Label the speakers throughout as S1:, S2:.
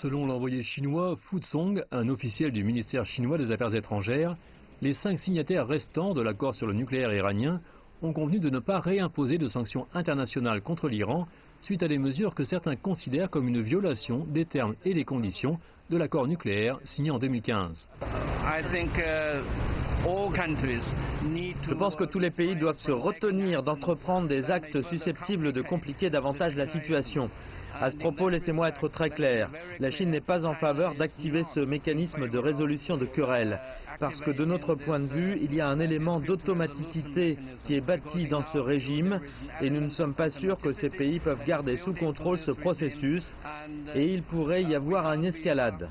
S1: Selon l'envoyé chinois Fu Song, un officiel du ministère chinois des Affaires étrangères, les 5 signataires restants de l'accord sur le nucléaire iranien ont convenu de ne pas réimposer de sanctions internationales contre l'Iran suite à des mesures que certains considèrent comme une violation des termes et des conditions de l'accord nucléaire signé en 2015.
S2: Je pense que tous les pays doivent se retenir d'entreprendre des actes susceptibles de compliquer davantage la situation. À ce propos, laissez-moi être très clair. La Chine n'est pas en faveur d'activer ce mécanisme de résolution de querelles, parce que de notre point de vue, il y a un élément d'automaticité qui est bâti dans ce régime, et nous ne sommes pas sûrs que ces pays peuvent garder sous contrôle ce processus, et il pourrait y avoir une escalade.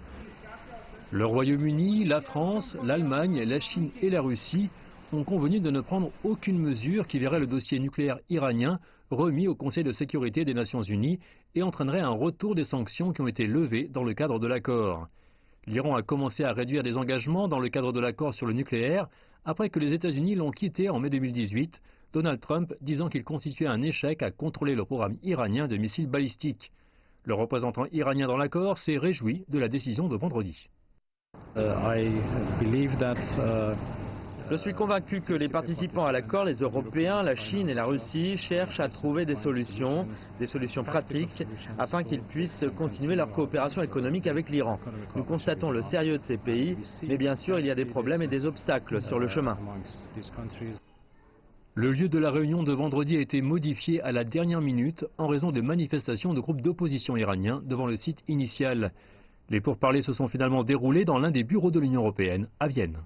S1: Le Royaume-Uni, la France, l'Allemagne, la Chine et la Russie ont convenu de ne prendre aucune mesure qui verrait le dossier nucléaire iranien remis au Conseil de sécurité des Nations Unies et entraînerait un retour des sanctions qui ont été levées dans le cadre de l'accord. L'Iran a commencé à réduire des engagements dans le cadre de l'accord sur le nucléaire après que les États-Unis l'ont quitté en mai 2018, Donald Trump disant qu'il constituait un échec à contrôler le programme iranien de missiles balistiques. Le représentant iranien dans l'accord s'est réjoui de la décision de vendredi.
S2: Je suis convaincu que les participants à l'accord, les Européens, la Chine et la Russie, cherchent à trouver des solutions pratiques, afin qu'ils puissent continuer leur coopération économique avec l'Iran. Nous constatons le sérieux de ces pays, mais bien sûr il y a des problèmes et des obstacles sur le chemin.
S1: Le lieu de la réunion de vendredi a été modifié à la dernière minute en raison de manifestations de groupes d'opposition iraniens devant le site initial. Les pourparlers se sont finalement déroulés dans l'un des bureaux de l'Union européenne, à Vienne.